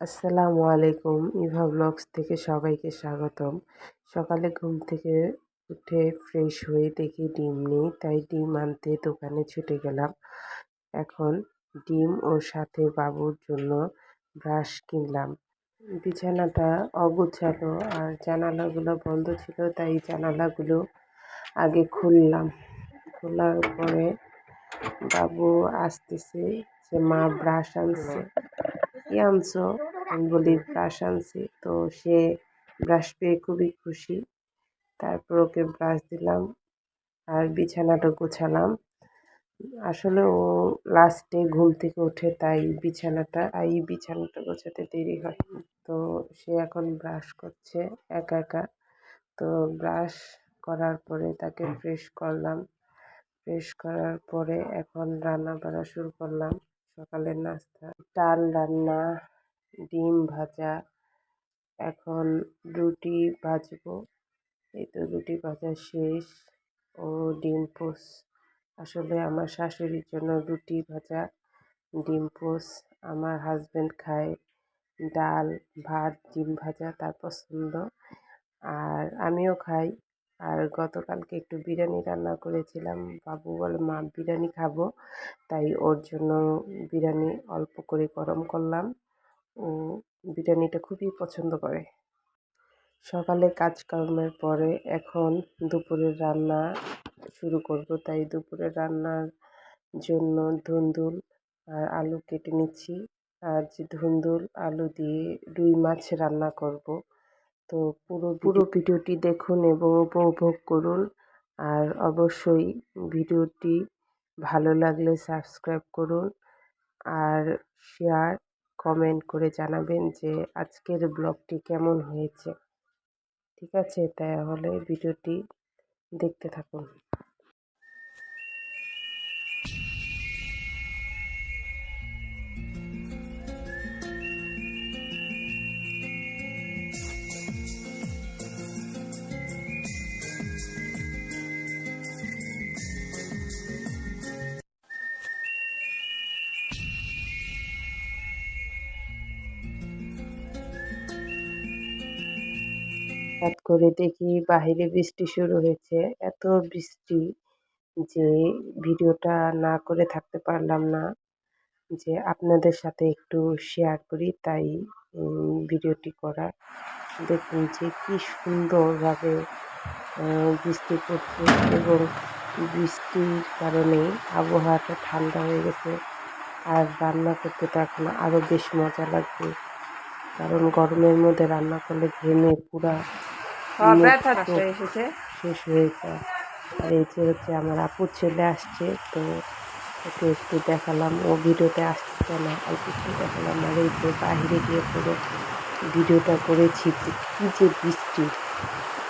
আসসালামু আলাইকুম। ইভা ব্লগস থেকে সবাইকে স্বাগতম। সকালে ঘুম থেকে উঠে ফ্রেশ হয়ে দেখি ডিম নেই, তাই ডিম আনতে দোকানে ছুটে গেলাম। এখন ডিম ও সাথে বাবুর জন্য ব্রাশ কিনলাম। বিছানাটা অগোছালো আর জানালাগুলো বন্ধ ছিল, তাই জানালাগুলো আগে খুললাম। খোলার পরে বাবু আসতেছে যে মা ব্রাশ আনছে। কি আনছো? আমি বলি ব্রাশ আনছি। তো সে ব্রাশ পেয়ে খুবই খুশি। তারপর ওকে ব্রাশ দিলাম আর বিছানাটা গোছালাম। আসলে ও লাস্টে ঘুম থেকে ওঠে, তাই বিছানাটা গোছাতে দেরি হয়। তো সে এখন ব্রাশ করছে একা একা। তো ব্রাশ করার পরে তাকে ফ্রেশ করলাম। ফ্রেশ করার পরে এখন রান্না বাড়া শুরু করলাম। সকালের নাস্তা ডাল রান্না, ডিম ভাজা, এখন রুটি ভাজবো। এই তো রুটি ভাজা শেষ ও ডিম পোস্ট। আসলে আমার শাশুড়ির জন্য রুটি ভাজা, ডিম পোস্ট। আমার হাজবেন্ড খায় ডাল, ভাত, ডিম ভাজা, তার পছন্দ। আর আমিও খাই। আর গতকালকে একটু বিরিয়ানি রান্না করেছিলাম। বাবু বলে মা বিরিয়ানি খাবো, তাই ওর জন্য বিরিয়ানি অল্প করে গরম করলাম। ও বিরিয়ানিটা খুবই পছন্দ করে। সকালে কাজকর্মের পরে এখন দুপুরের রান্না শুরু করব, তাই দুপুরের রান্নার জন্য ধুন্দুল আর আলু কেটে নিচ্ছি। আজ ধুন্দুল আলু দিয়ে রুই মাছ রান্না করব। তো পুরো ভিডিওটি দেখুন এবং উপভোগ করুন। আর অবশ্যই ভিডিওটি ভালো লাগলে সাবস্ক্রাইব করুন আর শেয়ার কমেন্ট করে জানাবেন যে আজকের ব্লগটি কেমন হয়েছে। ঠিক আছে, তাহলে ভিডিওটি দেখতে থাকুন। হঠাৎ করে দেখি বাহিরে বৃষ্টি শুরু হয়েছে। এত বৃষ্টি যে ভিডিওটা না করে থাকতে পারলাম না, যে আপনাদের সাথে একটু শেয়ার করি, তাই ভিডিওটি করা। দেখুন যে কি সুন্দরভাবে বৃষ্টি পড়ছে এবং বৃষ্টির কারণে আবহাওয়াটা ঠান্ডা হয়ে গেছে। আর রান্না করতে তো এখন আরও বেশ মজা লাগবে, কারণ গরমের মধ্যে রান্না করলে ঘেমে পুরা শেষ হয়ে যায়। আর এই যে হচ্ছে আমার আপুর ছেলে আসছে, তো ওকে একটু দেখালাম। ও ভিডিওতে আসছে না, অল্প একটু দেখালাম। আর এই যে বাহিরে গিয়ে পুরো ভিডিওটা করেছি যে কী যে বৃষ্টি,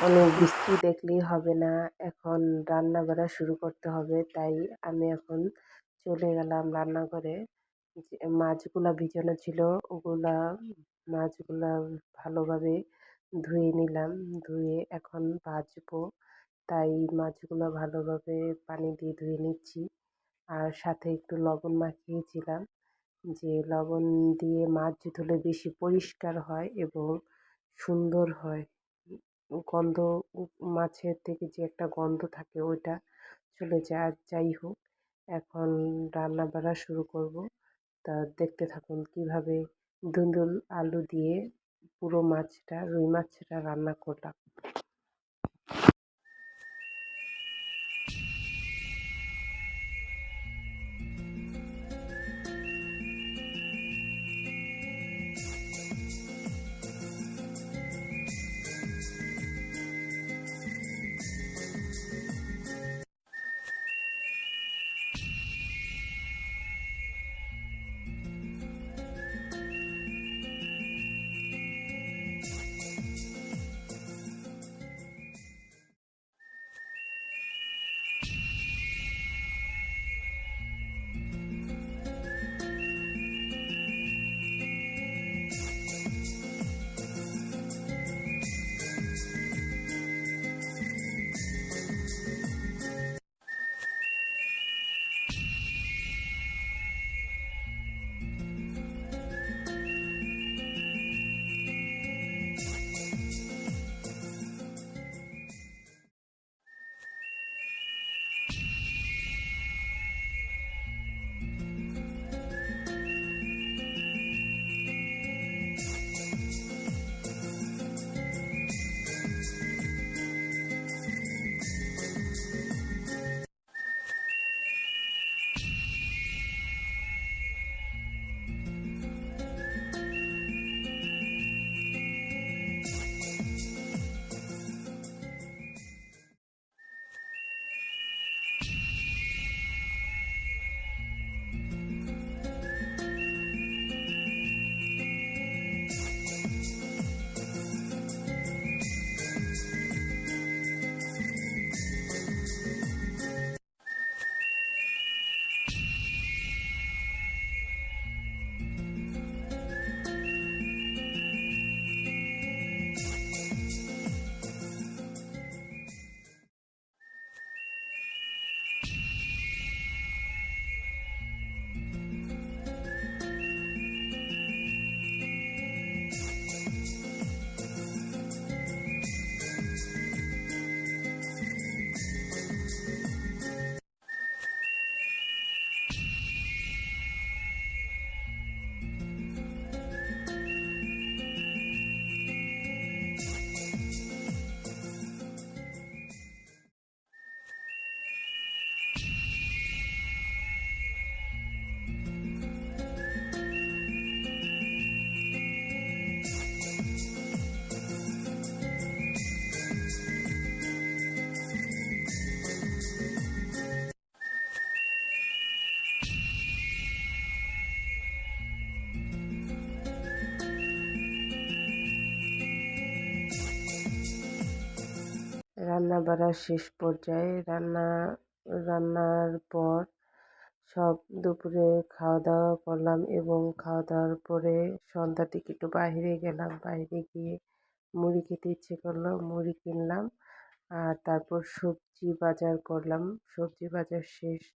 অনেক বৃষ্টি দেখলেই হবে না, এখন রান্না বাড়া শুরু করতে হবে। তাই আমি এখন চলে গেলাম রান্নাঘরে। যে মাছগুলা ভিজানো ছিল, মাছগুলা ভালোভাবে ধুয়ে নিলাম। ধুয়ে এখন ভাজবো, তাই মাছগুলো ভালোভাবে পানি দিয়ে ধুয়ে নিচ্ছি। আর সাথে একটু লবণ মাখিয়েছিলাম, যে লবণ দিয়ে মাছ ধুলে বেশি পরিষ্কার হয় এবং সুন্দর হয়। গন্ধ, মাছের থেকে যে একটা গন্ধ থাকে ওইটা চলে যায়। আর যাই হোক, এখন রান্না বাড়া শুরু করব। তা দেখতে থাকুন কিভাবে ধুন্দুল আলু দিয়ে পুরো মাছটা, রুই মাছটা রান্না করলাম। রান্না বাড়ার শেষ পর্যায়ে রান্নার পর সব দুপুরে খাওয়া দাওয়া করলাম এবং খাওয়া দাওয়ার পরে সন্ধ্যার দিকে একটু বাইরে গেলাম। বাইরে গিয়ে মুড়ি খেতে ইচ্ছে করলো, মুড়ি কিনলাম। আর তারপর সবজি বাজার করলাম। সবজি বাজার শেষ